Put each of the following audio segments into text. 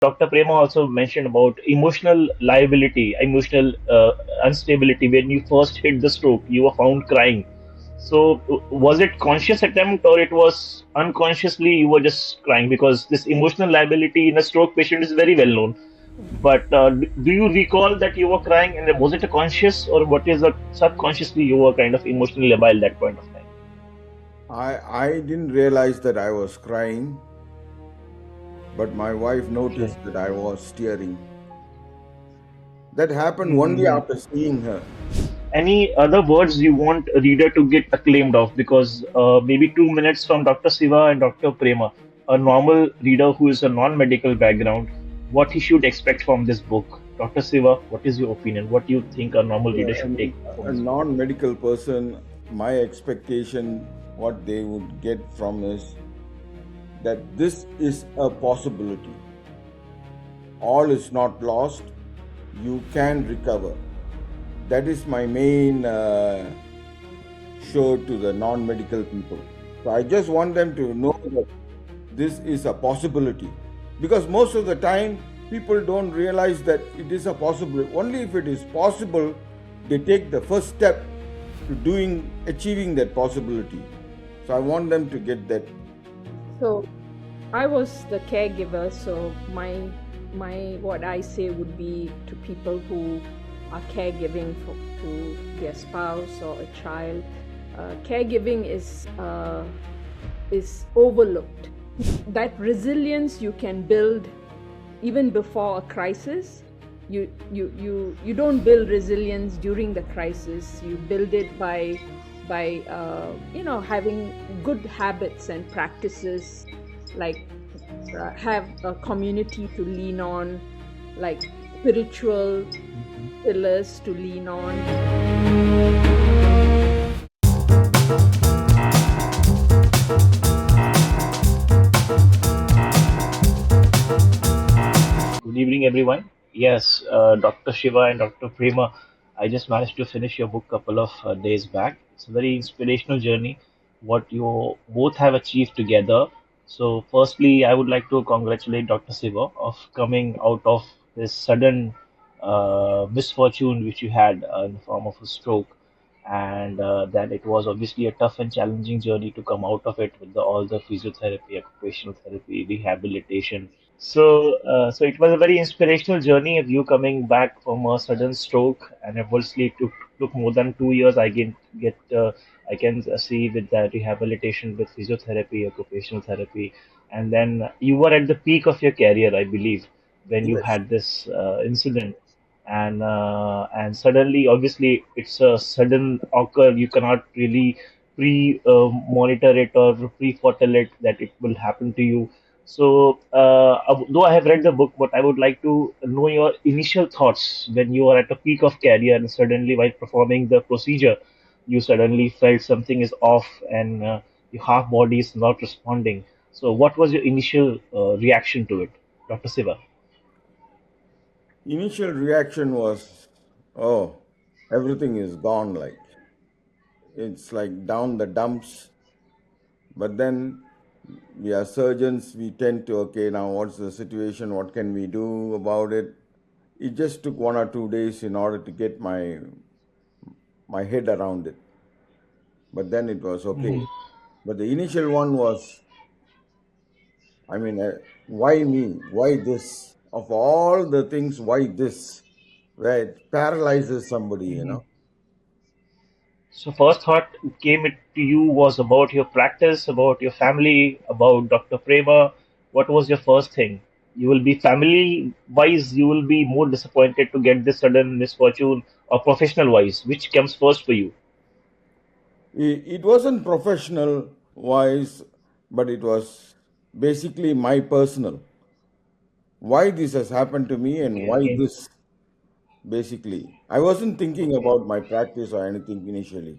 Dr. Prema also mentioned about emotional liability, emotional instability. When you first hit the stroke, you were found crying. So, was it conscious attempt or it was unconsciously you were just crying? Because this emotional liability in a stroke patient is very well known. But do you recall that you were crying, and was it a conscious or what is a subconsciously you were kind of emotionally labile at that point of time? I didn't realize that I was crying, but my wife Okay. noticed that I was tearing. That happened only Mm-hmm. after seeing her. Any other words you want a reader to get acclaimed of? Because maybe 2 minutes from Dr. Siva and Dr. Prema, a normal reader who is a non-medical background, what he should expect from this book. Dr. Siva, what is your opinion? What do you think a normal reader should take from A this book? non-medical person, my expectation, what they would get from is that this is a possibility. All is not lost. You can recover. That is my main show to the non-medical people. So I just want them to know that this is a possibility, because most of the time people don't realize that it is a possibility. Only if it is possible, they take the first step to achieving that possibility. So I want them to get that. So I was the caregiver, so my what I say would be to people who are caregiving to their spouse or a child. Caregiving is overlooked. That resilience you can build even before a crisis. You don't build resilience during the crisis. You build it by having good habits and practices, like have a community to lean on, like spiritual pillars to lean on. Good evening, everyone. Yes, Dr. Shiva and Dr. Prema, I just managed to finish your book couple of days back. It's a very inspirational journey, what you both have achieved together. So, firstly, I would like to congratulate Dr. Shiva of coming out of this sudden misfortune which you had in the form of a stroke, and that it was obviously a tough and challenging journey to come out of it with all the physiotherapy, occupational therapy, rehabilitation. So it was a very inspirational journey of you coming back from a sudden stroke, and obviously it took more than 2 years. I can see with that rehabilitation with physiotherapy, occupational therapy, and then you were at the peak of your career, I believe, when you Yes. had this incident, and suddenly, obviously, it's a sudden occur. You cannot really monitor it or pre-foretell it that it will happen to you. So, though I have read the book, but I would like to know your initial thoughts when you are at a peak of career and suddenly, while performing the procedure, you suddenly felt something is off and your half body is not responding. So, what was your initial reaction to it, Dr. Siva? Initial reaction was, oh, everything is gone. Like it's like down the dumps. But then we are surgeons. We tend to, okay, now what's the situation? What can we do about it? It just took 1 or 2 days in order to get my head around it. But then it was okay. But the initial one was, I mean, why me? Why this? Of all the things, why this? Where it paralyzes somebody, So first thought came it to you was about your practice, about your family, about Dr. Prema. What was your first thing? You will be family wise, you will be more disappointed to get this sudden misfortune, or professional wise, which comes first for you? It wasn't professional wise, but it was basically my personal. Why this has happened to me and Okay, why again. this, basically. I wasn't thinking Okay. about my practice or anything initially.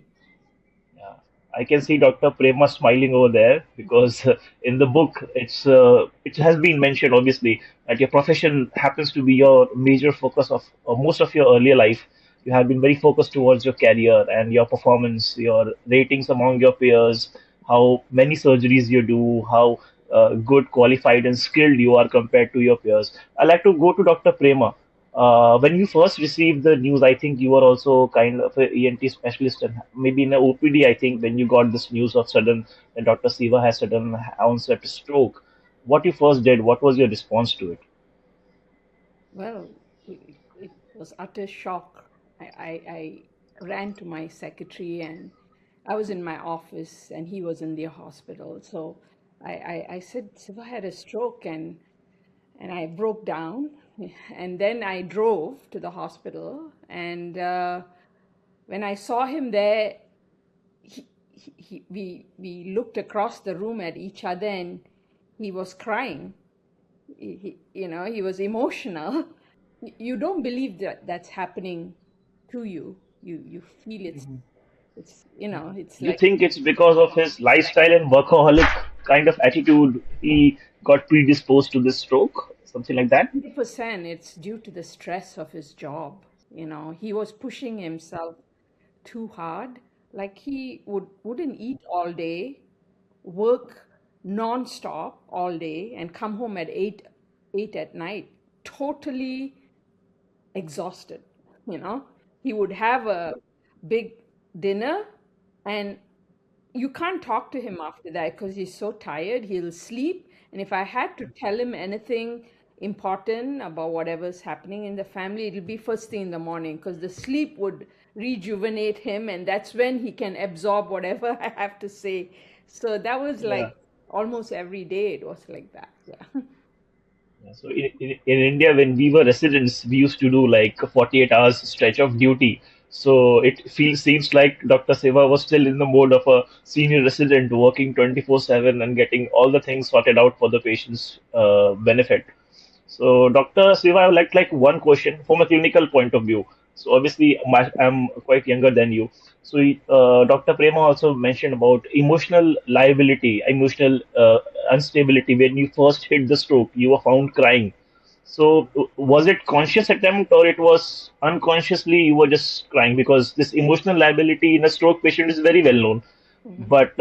Yeah, I can see Dr. Prema smiling over there because in the book it has been mentioned obviously that your profession happens to be your major focus of most of your earlier life. You have been very focused towards your career and your performance, your ratings among your peers, how many surgeries you do, how good, qualified, and skilled you are compared to your peers. I'd like to go to Dr. Prema. When you first received the news, I think you were also kind of a ENT specialist, and maybe in a OPD, I think, when you got this news of sudden that Dr. Siva has sudden onset stroke. What you first did, what was your response to it? Well, it was utter shock. I ran to my secretary, and I was in my office and he was in the hospital. So I said, Siva had a stroke, and I broke down. And then I drove to the hospital. And when I saw him there, we looked across the room at each other, and he was crying. He was emotional. You don't believe that that's happening to you. You feel it's You like think it's because of his lifestyle and workaholic kind of attitude he got predisposed to this stroke, something like that? 100% it's due to the stress of his job. He was pushing himself too hard. Like he wouldn't eat all day, work non-stop all day, and come home at 8 at night, totally exhausted. you know he would have a big dinner, and you can't talk to him after that because he's so tired. He'll sleep, and if I had to tell him anything important about whatever's happening in the family, it'll be first thing in the morning, because the sleep would rejuvenate him, and that's when he can absorb whatever I have to say. So that was Yeah. like almost every day it was like that. Yeah. Yeah, so in India, when we were residents, we used to do like a 48 hours stretch of duty. So it seems like Dr. Seva was still in the mode of a senior resident working 24/7 and getting all the things sorted out for the patient's benefit. So, Dr. Siva, I would like one question from a clinical point of view. So, obviously, I'm quite younger than you. So, Dr. Prema also mentioned about emotional liability, emotional instability. When you first hit the stroke, you were found crying. So, was it conscious attempt or it was unconsciously you were just crying? Because this emotional liability in a stroke patient is very well known. Mhm. But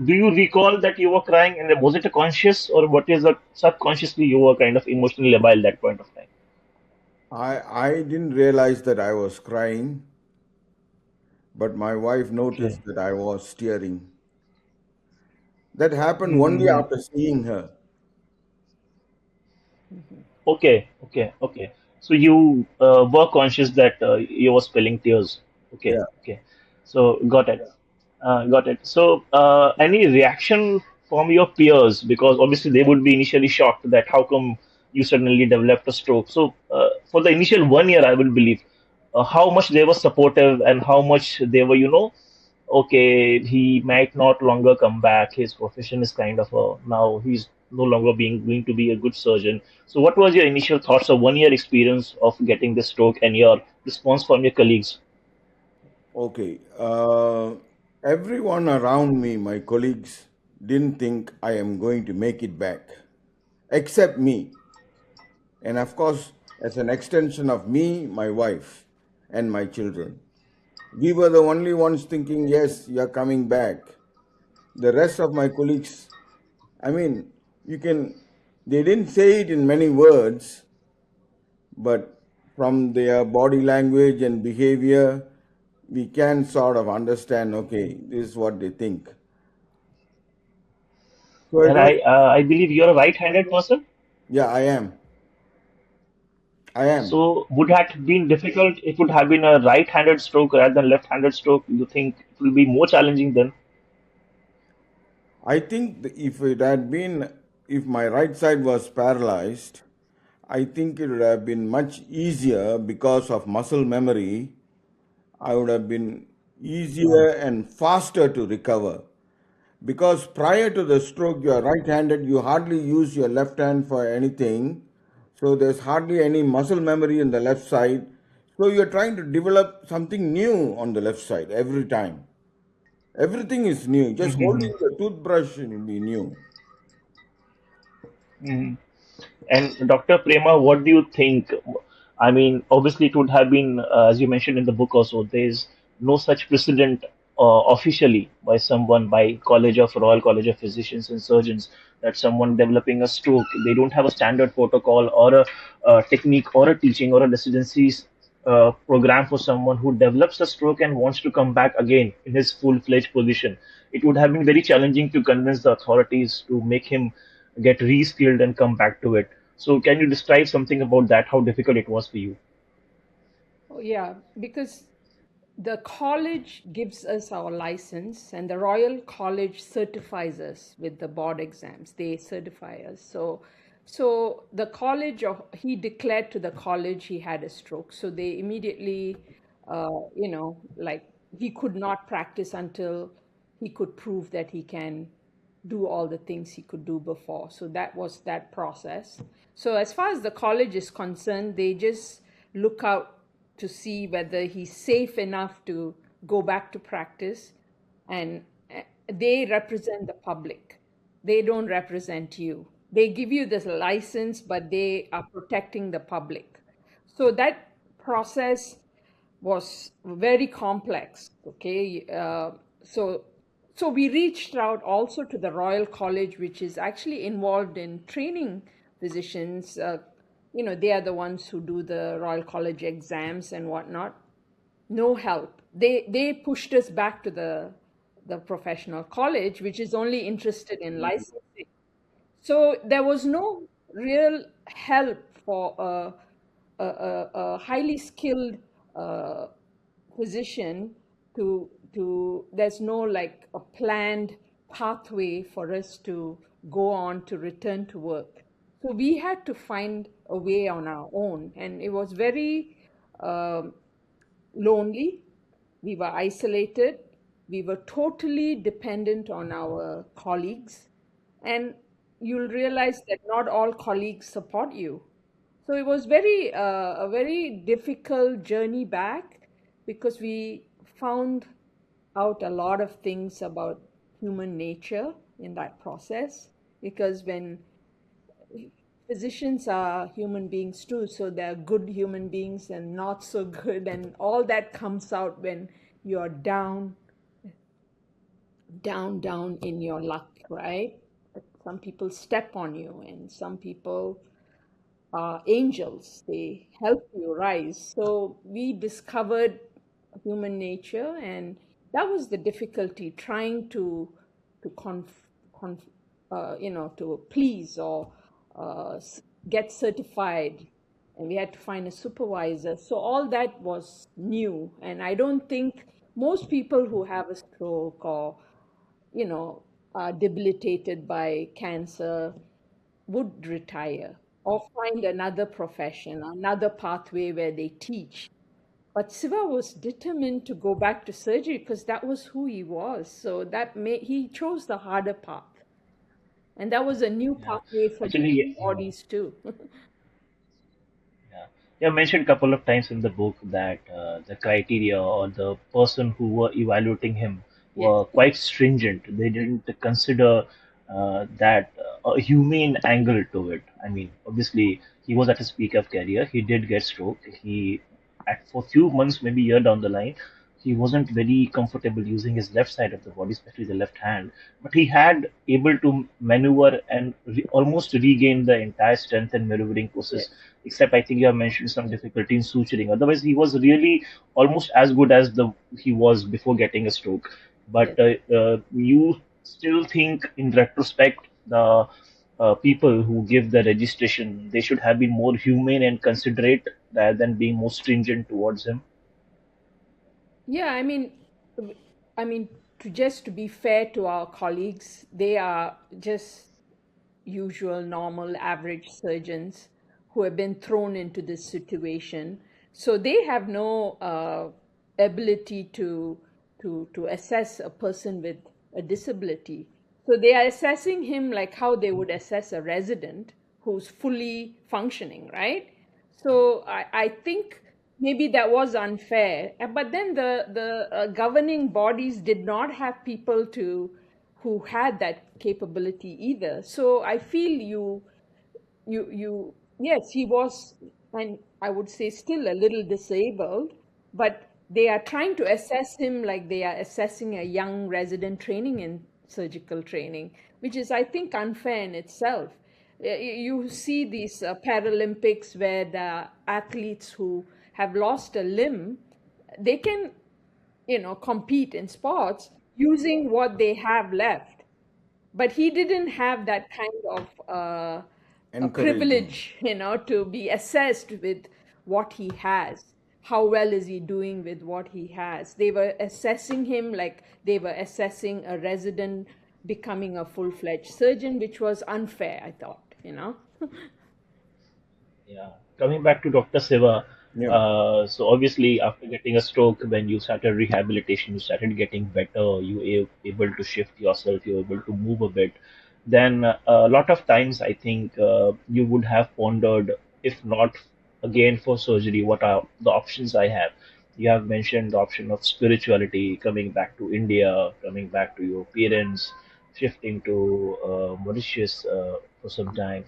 do you recall that you were crying, and was it a conscious or what is that subconsciously you were kind of emotionally labile that point of time? I didn't realize that I was crying, but my wife Okay. noticed that I was tearing. That happened only Mm-hmm. after seeing her. Mhm. Okay, okay, okay. So you were conscious that you were spilling tears. Okay, Yeah. okay. So got it. Got it. So any reaction from your peers? Because obviously they would be initially shocked that how come you suddenly developed a stroke. So for the initial 1 year, I will believe how much they were supportive and how much they were, okay, he might not longer come back. His profession is kind of now he's no longer being going to be a good surgeon. So, what was your initial thoughts of 1 year experience of getting the stroke and your response from your colleagues? Okay. Everyone around me, my colleagues, didn't think I am going to make it back, except me. And of course, as an extension of me, my wife, and my children. We were the only ones thinking, yes, you're coming back. The rest of my colleagues, I mean, you can, they didn't say it in many words, but from their body language and behavior, we can sort of understand, okay, this is what they think. So it And was, I believe you're a right-handed person. yeah, I am. I am. So, would have been difficult. It would have been a right-handed stroke rather than left-handed stroke. You think it will be more challenging then? I think if it had been, if my right side was paralyzed, I think it would have been much easier because of muscle memory. I would have been easier and faster to recover. Because prior to the stroke, you are right handed, you hardly use your left hand for anything. So there's hardly any muscle memory in the left side. So you're trying to develop something new on the left side every time. Everything is new. Just Mm-hmm. holding the toothbrush will be new. And Dr. Prema, what do you think? I mean, obviously, it would have been, as you mentioned in the book also, there's no such precedent officially by someone, by Royal College of Physicians and Surgeons. that someone developing a stroke, they don't have a standard protocol or a technique or a teaching or a residency program for someone who develops a stroke and wants to come back again in his full-fledged position. It would have been very challenging to convince the authorities to make him get reskilled and come back to it. So, can you describe something about that? How difficult it was for you? Oh, yeah, because the college gives us our license and the Royal College certifies us with the board exams. They certify us. So the college, he declared to the college he had a stroke. So they immediately, like he could not practice until he could prove that he can do all the things he could do before. So that was that process. So as far as the college is concerned, they just look out to see whether he's safe enough to go back to practice, and they represent the public. They don't represent you. They give you this license, but they are protecting the public. So that process was very complex. Okay, so we reached out also to the Royal College, which is actually involved in training physicians. They are the ones who do the Royal College exams and whatnot. No help. They pushed us back to the professional college, which is only interested in licensing. So there was no real help for a highly skilled uh, physician to there's no like a planned pathway for us to go on to return to work. So we had to find a way on our own, and it was very um lonely. We were isolated. We were totally dependent on our colleagues. And you'll realize that not all colleagues support you. So it was a very difficult journey back, because we found out a lot of things about human nature in that process. Because when physicians are human beings too, so they're good human beings and not so good, and all that comes out when you're down in your luck, right? Some people step on you, and some people are angels. They help you rise. So we discovered human nature, and that was the difficulty, trying to conf, to please or get certified, and we had to find a supervisor. So all that was new, and I don't think most people who have a stroke or are debilitated by cancer would retire or find another profession, another pathway where they teach. But Siva was determined to go back to surgery because that was who he was. So he chose the harder path. And that was a new Yeah, pathway for actually, different bodies too. yeah. You mentioned a couple of times in the book that the criteria or the person who were evaluating him Yes, were quite stringent. They didn't consider that a humane angle to it. I mean, obviously, he was at his peak of career. He did get stroke. For a few months, maybe a year down the line, he wasn't very comfortable using his left side of the body, especially the left hand. But he had able to maneuver and almost regain the entire strength and maneuvering yes, process, except I think you have mentioned some difficulty in suturing. Otherwise, he was really almost as good as the he was before getting a stroke. yes. But you still think, in retrospect, the people who give the registration, they should have been more humane and considerate rather than being more stringent towards him. Yeah, w- I mean, to be fair to our colleagues, they are just usual, normal, average surgeons who have been thrown into this situation. So they have no ability to assess a person with a disability. So they are assessing him like how they would assess a resident who's fully functioning, right? So I think maybe that was unfair. But then the governing bodies did not have people to who had that capability either. So I feel you yes, he was, and I would say still a little disabled, but they are trying to assess him like they are assessing a young resident training in surgical training, which is, I think, unfair in itself. You see these Paralympics where the athletes who have lost a limb, they can, compete in sports using what they have left. But he didn't have that kind of a Encouraging. privilege, to be assessed with what he has. How well is he doing with what he has? They were assessing him like they were assessing a resident becoming a full-fledged surgeon, which was unfair, I thought. Yeah, coming back to Dr. Siva, Yeah. so obviously after getting a stroke, when you started rehabilitation, you started getting better, you were able to shift yourself, you were able to move a bit. Then a lot of times I think you would have pondered, if not again for surgery, what are the options I have? You have mentioned the option of spirituality, coming back to India, coming back to your parents, shifting to Mauritius for some time.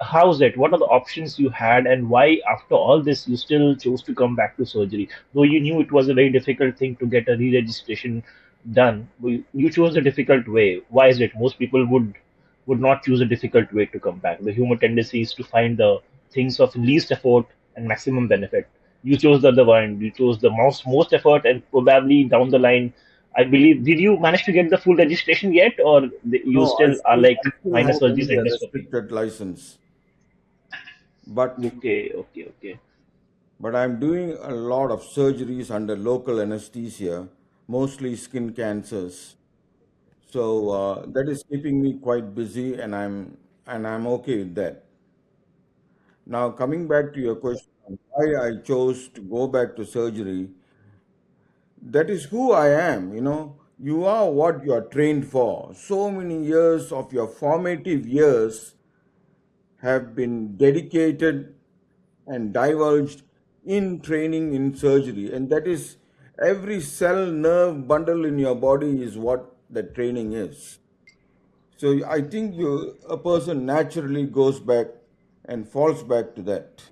How's it? What are the options you had, and why, after all this, you still chose to come back to surgery? Though you knew it was a very difficult thing to get a re-registration done, you chose a difficult way. Why is it? Most people would not choose a difficult way to come back. The human tendency is to find the things of least effort and maximum benefit. You chose the other one. You chose the most effort, and probably down the line, I believe. Did you manage to get the full registration yet, or you No, still are like I still minor have surgeries only a endoscopy? restricted license. But Okay, okay, okay. but I'm doing a lot of surgeries under local anesthesia, mostly skin cancers. So that is keeping me quite busy, and I'm okay with that. Now, coming back to your question, on why I chose to go back to surgery, that is who I am. You are what you are trained for. So many years of your formative years have been dedicated and divulged in training in surgery, and that is every cell nerve bundle in your body is what the training is. So I think a person naturally goes back and falls back to that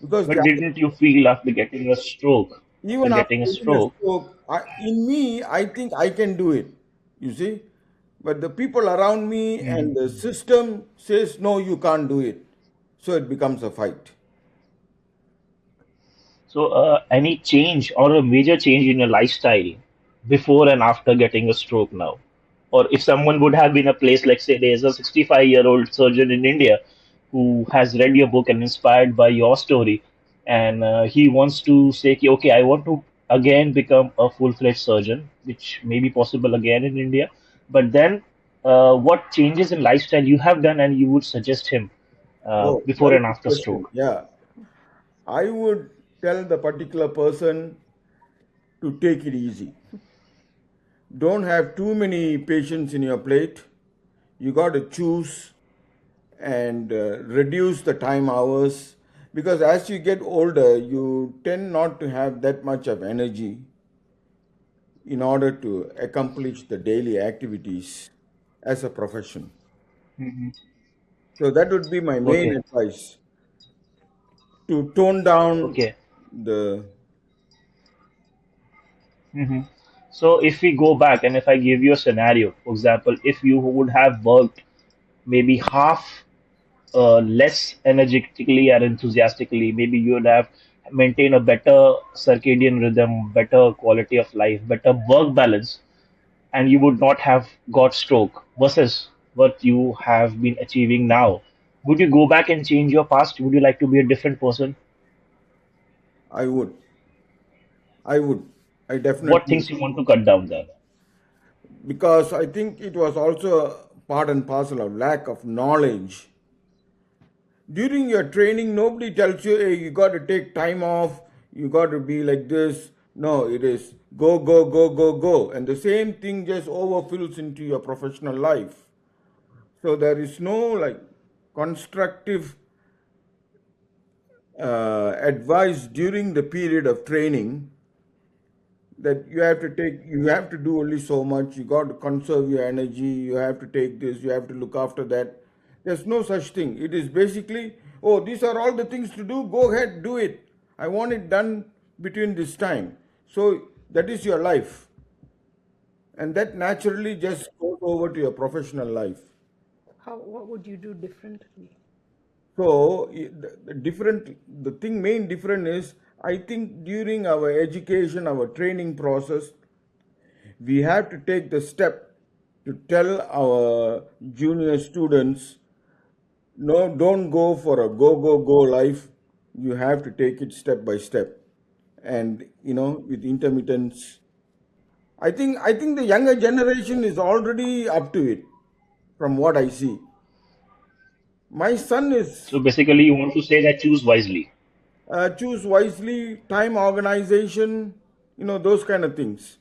because But didn't you feel after getting a stroke, after even after getting a getting a stroke, stroke, in me, I think I can do it. You see, but the people around me and the system says no, you can't do it. So it becomes a fight. so any change or a major change in your lifestyle before and after getting a stroke now? Or if someone would have been a place, like say there's a 65-year-old surgeon in India who has read your book and inspired by your story, and he wants to say, "Ki, okay, I want to again become a full-fledged surgeon, which may be possible again in India." But then, what changes in lifestyle you have done and you would suggest him Oh, before very and good after question. stroke? Yeah, I would tell the particular person to take it easy. Don't have too many patients in your plate. You got to choose and reduce the time hours because as you get older, you tend not to have that much of energy in order to accomplish the daily activities as a profession. So that would be my main Okay, advice to tone down okay. the. hmm So if we go back and if I give you a scenario, for example, if you would have worked maybe half less energetically or enthusiastically, maybe you would have maintained a better circadian rhythm, better quality of life, better work balance, and you would not have got stroke versus what you have been achieving now. Would you go back and change your past? Would you like to be a different person? I would. I would. I What definitely things you want to cut down there? because I think it was also part and parcel of lack of knowledge. During your training, nobody tells you, hey, you got to take time off, you got to be like this. No, it is go, go, go, go, go. And the same thing just overfills into your professional life. So there is no like constructive advice during the period of training that you have to do only so much, you got to conserve your energy, you have to take this, you have to look after that. There's no such thing. It is basically, oh, these are all the things to do, go ahead, do it. I want it done between this time. So that is your life. and that naturally just goes over to your professional life. What would you do differently? So the thing main different is, I think during our education, our training process, we have to take the step to tell our junior students, no, don't go for a go life. You have to take it step by step, and with intermittence. I think the younger generation is already up to it, from what I see. My son is So basically, you want to say that choose wisely. choose wisely, time organization, those kind of things.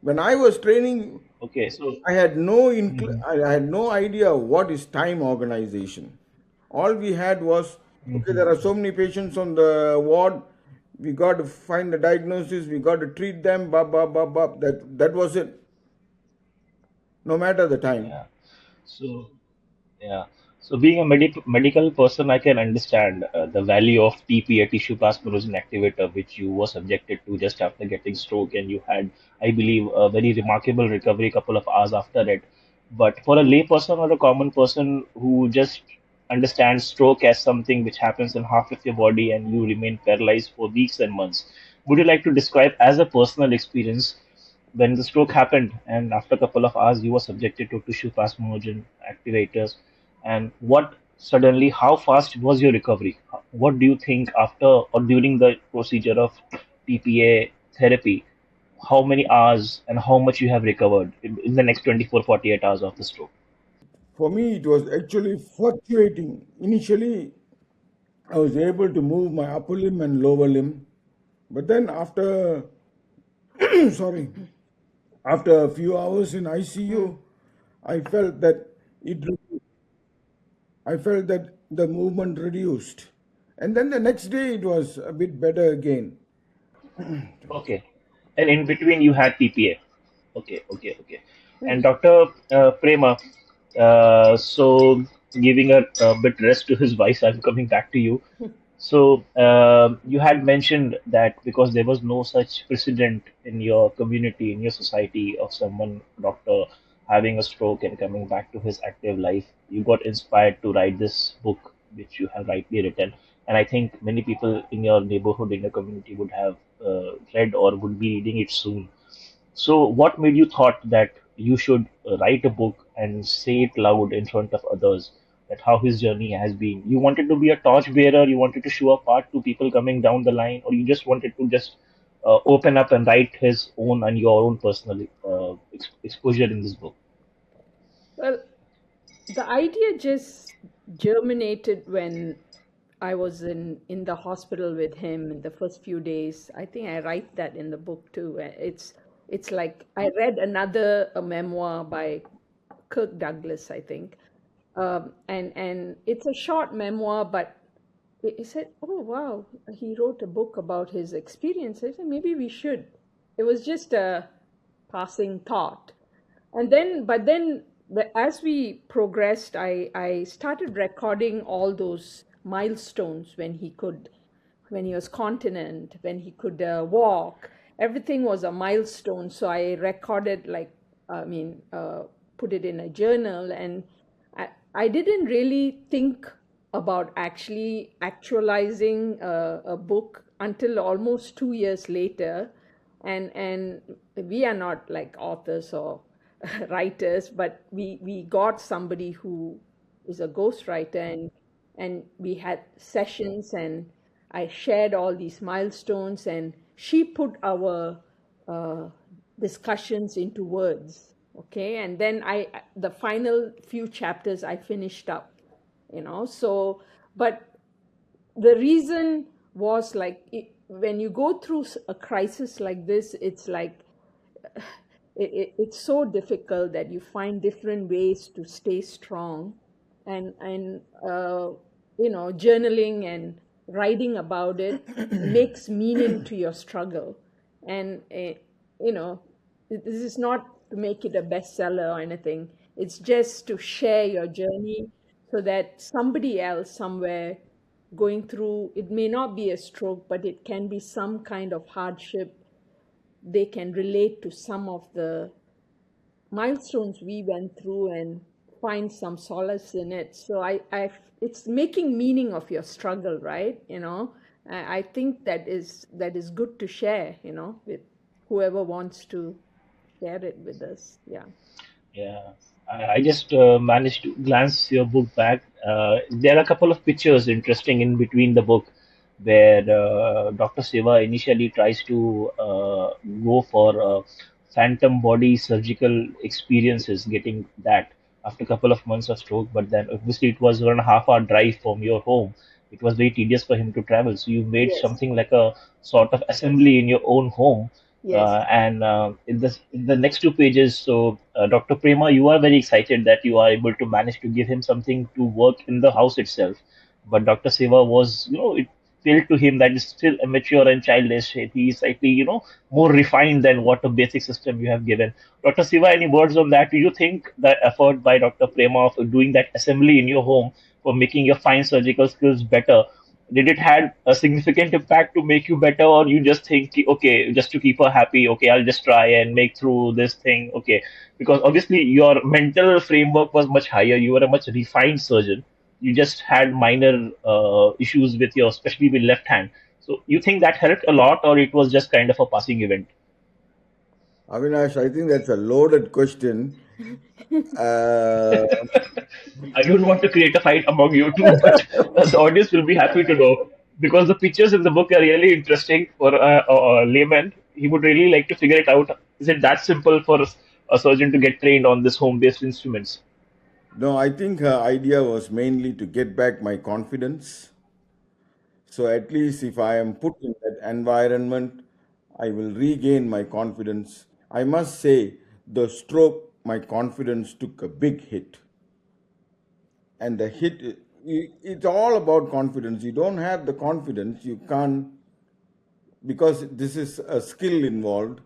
When I was training, Okay, so mhm, I had no idea what is time organization. All we had was, okay, mhm. there are so many patients on the ward. We got to find the diagnosis. We got to treat them. Blah blah blah blah. That was it. No matter the time. Yeah. So yeah. So being a medical person, I can understand the value of TPA, tissue plasminogen activator, which you were subjected to just after getting stroke, and you had, I believe, a very remarkable recovery a couple of hours after it. But for a lay person or a common person who just understands stroke as something which happens in half of your body and you remain paralyzed for weeks and months, would you like to describe as a personal experience when the stroke happened and after a couple of hours you were subjected to tissue plasminogen activators, and what suddenly, how fast was your recovery? What do you think after or during the procedure of TPA therapy? How many hours and how much you have recovered in the next 24-48 hours of the stroke? For me, it was actually fluctuating. Initially, I was able to move my upper limb and lower limb, but then after, sorry, after a few hours in Mm. ICU, I felt that it. I felt that the movement reduced, and then the next day it was a bit better again. Okay. And in between you had TPA. Okay, okay, okay. And Mm. Dr. Prema, so giving a bit rest to his voice, I'm coming back to you. So you had mentioned that because there was no such precedent in your community, in your society, of someone, doctor, having a stroke and coming back to his active life, you got inspired to write this book, which you have rightly written. And I think many people in your neighborhood, in your community, would have read or would be reading it soon. So, what made you thought that you should write a book and say it loud in front of others? That how his journey has been. You wanted to be a torch bearer. You wanted to show a part to people coming down the line, or you just wanted to just open up and write his own and your own personal exposure in this book. Well, the idea just germinated when I was in the hospital with him in the first few days. I think I write that in the book too. It's like I read another a memoir by Kirk Douglas, I think, and it's a short memoir, but he said, "Oh wow, he wrote a book about his experience." I said, "Maybe we should." It was just a passing thought, and then as we progressed, I started recording all those milestones when he was continent, when he could walk. Everything was a milestone, so I recorded, like, I mean, put it in a journal, and I didn't really think about actually actualizing a book until almost 2 years later, and we are not like authors or writers, but we got somebody who is a ghostwriter, and we had sessions, and I shared all these milestones, and she put our uh, discussions into words. Okay, and then the final few chapters I finished up, so, but the reason was like, when you go through a crisis like this, it's like it's so difficult that you find different ways to stay strong, and journaling and writing about it makes meaning to your struggle, and this is not to make it a bestseller or anything. It's just to share your journey so that somebody else somewhere going through, it may not be a stroke, but it can be some kind of hardship, they can relate to some of the milestones we went through and find some solace in it. So it's making meaning of your struggle, right? I think that is good to share, with whoever wants to share it with us. Yeah. Yeah, I just managed to glance your book back. There are a couple of pictures interesting in between the book where Dr. Siva initially tries to go for phantom body surgical experiences, getting that after a couple of months of stroke. But then obviously it was 1.5 hour drive from your home. It was very tedious for him to travel. So you made Yes. something like a sort of assembly in your own home Yes. and in the next two pages, so Dr. Prema, you are very excited that you are able to manage to give him something to work in the house itself. But Dr. Siva was, it felt to him that it's still immature and childish. He's slightly, more refined than what a basic system you have given. Dr. Siva, any words on that? Do you think the effort by Dr. Prema of doing that assembly in your home for making your fine surgical skills better, did it had a significant impact to make you better, or you just think, okay, just to keep her happy, okay, I'll just try and make through this thing, okay? Because obviously your mental framework was much higher. You were a much refined surgeon. You just had minor issues with your, especially with left hand. So you think that helped a lot, or it was just kind of a passing event? Avinash, I think that's a loaded question. Uh, I don't want to create a fight among you two, but the audience will be happy to know because the pictures in the book are really interesting for a layman. He would really like to figure it out. Is it that simple for a surgeon to get trained on this home-based instruments? no, I think her idea was mainly to get back my confidence. So at least if I am put in that environment, I will regain my confidence. I must say, the stroke, my confidence took a big hit. And the hit, it's all about confidence. You don't have the confidence, you can't, because this is a skill involved,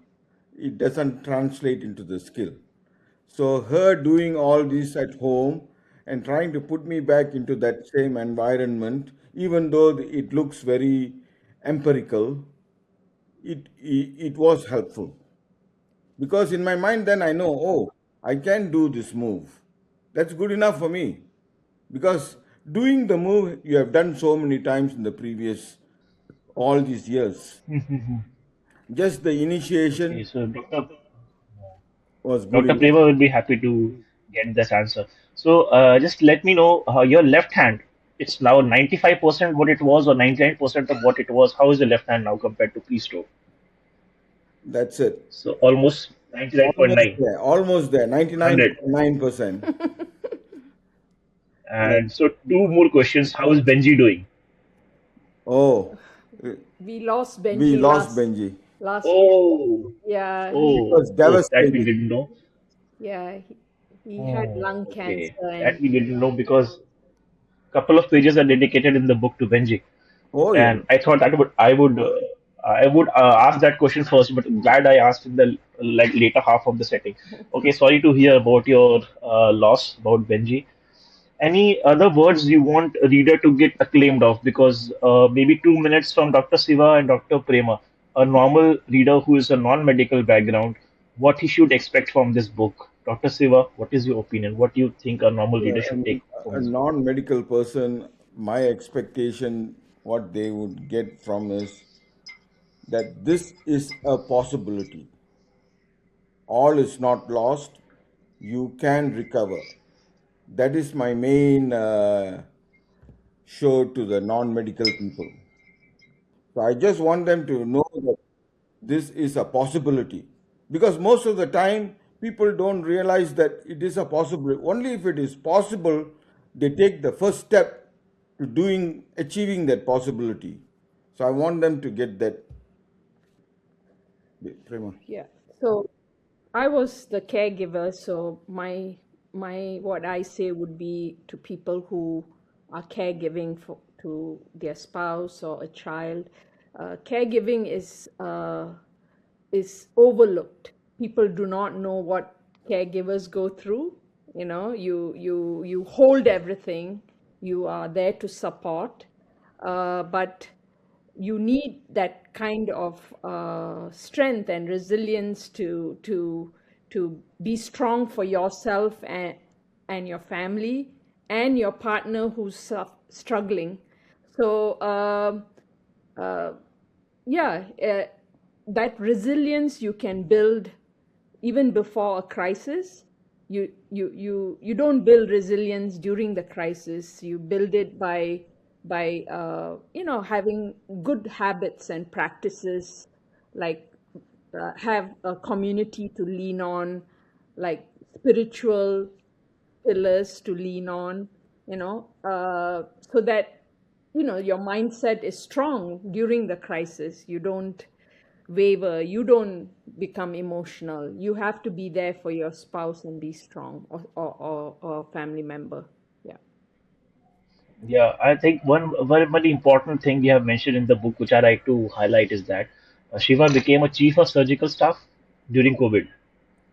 it doesn't translate into the skill. So, her doing all this at home and trying to put me back into that same environment, even though it looks very empirical, it was helpful. Because in my mind, then I know, oh, I can do this move. That's good enough for me. Because doing the move you have done so many times in the previous, all these years, just the Okay, initiation so was good Dr. enough. Prema will be happy to get this answer. So just let me know your left hand. It's now 95% what it was, or 99% of what it was. How is the left hand now compared to pre-stroke? That's it. So almost Almost 99.9, there. Almost there. 100. 99.9%. And so two more questions. How is Benji doing? Oh, We lost we Benji lost Benji. last year. Oh, Yeah, It oh, was oh, that we devastating. didn't know. he had Oh, lung okay. cancer That and we didn't know because couple of pages are dedicated in the book to Benji. Oh, yeah. And I thought that I would ask that question first, but glad I asked in the like later half of the setting. Okay, sorry to hear about your loss about Benji. Any other words you want a reader to get acclaimed of? Because maybe 2 minutes from Dr. Siva and Dr. Prema, a normal reader who is a non-medical background, what he should expect from this book. Dr. Siva, what is your opinion? What do you think a normal reader should take from A this book? non-medical person, my expectation, what they would get from is that this is a possibility. All is not lost. You can recover. That is my main show to the non-medical people. So I just want them to know that this is a possibility. Because most of the time, people don't realize that it is a possibility. Only if it is possible, they take the first step to achieving that possibility. So I want them to get that. Prema. yeah. So I was the caregiver, so my what I say would be to people who are caregiving to their spouse or a child. Caregiving is overlooked. People do not know what caregivers go through. You hold everything. You are there to support, but you need that kind of strength and resilience to to be strong for yourself and your family and your partner who's struggling. So yeah, that resilience you can build even before a crisis. You don't build resilience during the crisis. You build it by having good habits and practices, like have a community to lean on, like spiritual pillars to lean on, so that your mindset is strong during the crisis. You don't waver, you don't become emotional. You have to be there for your spouse and be strong, or family member. Yeah. Yeah, I think one very, very important thing you have mentioned in the book, which I like to highlight, is that Shiva became a chief of surgical staff during COVID.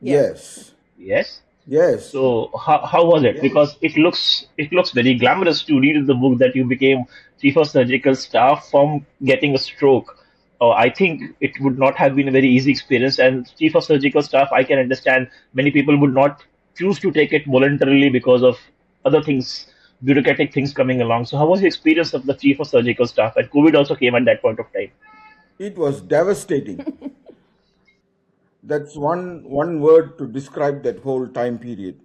Yeah. Yes. Yes. Yes. So how was it? Because it looks very glamorous to read in the book that you became chief of surgical staff from getting a stroke. I think it would not have been a very easy experience. And chief of surgical staff, I can understand many people would not choose to take it voluntarily because of other things, bureaucratic things coming along. So how was the experience of the chief of surgical staff? And COVID also came at that point of time. It was devastating. That's one word to describe that whole time period.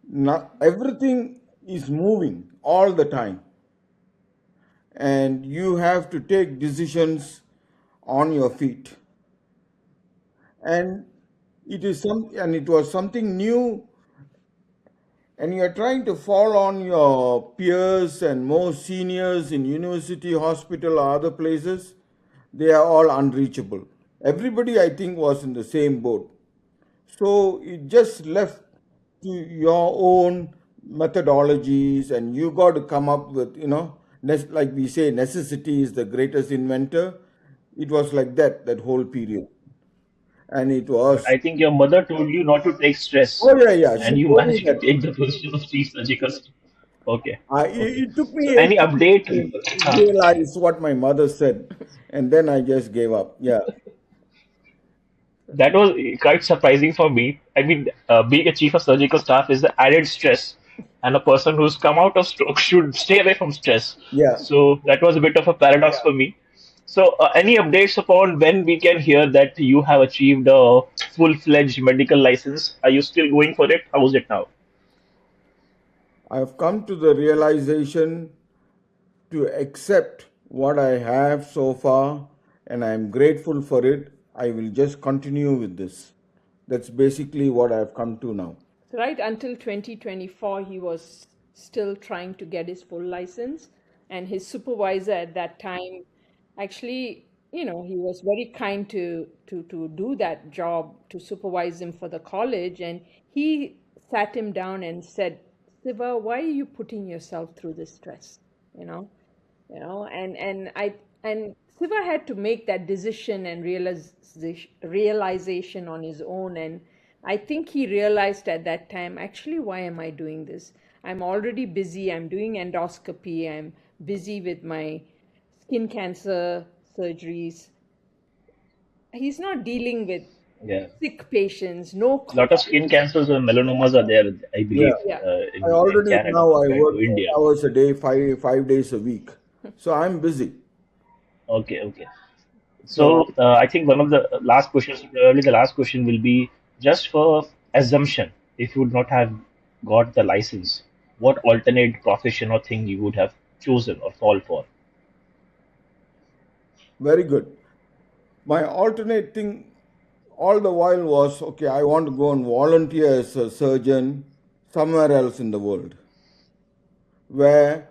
Now, everything is moving all the time, and you have to take decisions on your feet. And it was something new, and you are trying to fall on your peers and more seniors in university, hospital, or other places. They are all unreachable. Everybody, I think, was in the same boat. So it just left to your own methodologies, and you got to come up with, like we say, necessity is the greatest inventor. It was like that whole period. And it But was, I think your mother told you not to take stress, oh, yeah, yeah. She and you told me managed to that. take the position of chief surgical staff. Okay, okay. It took So me any 8 years update? to Uh, realize what my mother said. And then I just gave up. Yeah. that was quite surprising for me. I mean, being a chief of surgical staff is the added stress, and a person who's come out of stroke should stay away from stress. Yeah. So that was a bit of a paradox for me. So, any updates upon when we can hear that you have achieved a full-fledged medical license? Are you still going for it? How is it now? I've come to the realization to accept what I have so far, and I'm grateful for it. I will just continue with this. That's basically what I've come to now. Right until 2024, he was still trying to get his full license. And his supervisor at that time, actually, he was very kind to do that job, to supervise him for the college. And he sat him down and said, Siva, why are you putting yourself through this stress? You know? And Siva had to make that decision and realization on his own. And I think he realized at that time, actually, why am I doing this? I'm already busy. I'm doing endoscopy. I'm busy with my skin cancer surgeries. He's not dealing with Yeah. sick patients, no A lot of call. skin cancers and melanomas are there, I Yeah. believe, Yeah. I in already Canada now I compared work to India. 8 hours a day, five days a week. So I'm busy. Okay, okay. So So I think one of the last questions, probably the last question will be just for assumption. If you would not have got the license, what alternate profession or thing you would have chosen or fall for? very good. My alternate thing all the while was, okay, I want to go and volunteer as a surgeon somewhere else in the world where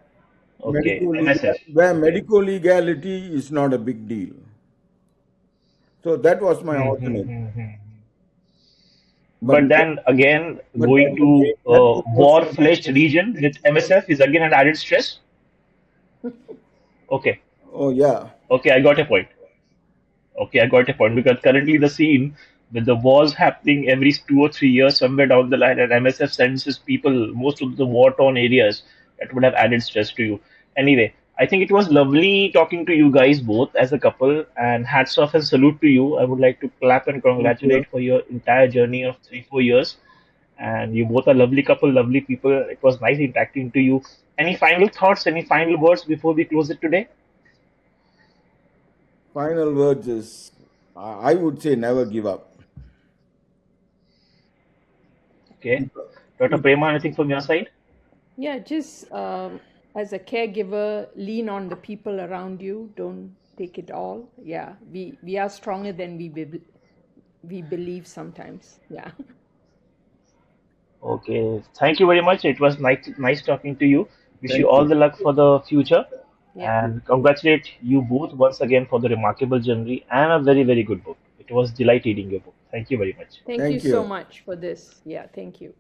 Okay, MSF. Okay. medical legality is not a big deal. So that was my alternate. Mm-hmm. But But then again, but going then to again, that was also, war-fledged region with MSF is again an added stress. Okay, oh yeah, okay, I got a point. Okay, I got a point because currently the scene with the wars happening every 2 or 3 years somewhere down the line, and MSF sends his people most of the war-torn areas that would have added stress to you. Anyway, I think it was lovely talking to you guys both as a couple, and hats off and salute to you. I would like to clap and Thank you. congratulate for your entire journey of 3, 4 years. And you both are lovely couple, lovely people. It was nice interacting to you. Any final thoughts, any final words before we close it today? Final words is I would say never give up. Okay. Keep, Dr. keep, Prema, anything from your side? Yeah, just as a caregiver, lean on the people around you. Don't take it all. Yeah, we are stronger than we believe sometimes. Yeah. Okay. Thank you very much. It was nice talking to you. Wish you Thank all you. the luck for the future. Yeah. And congratulate you both once again for the remarkable journey and a very, very good book. It was delight reading your book. Thank you very much. Thank you Thank so you. much for this. Yeah, thank you.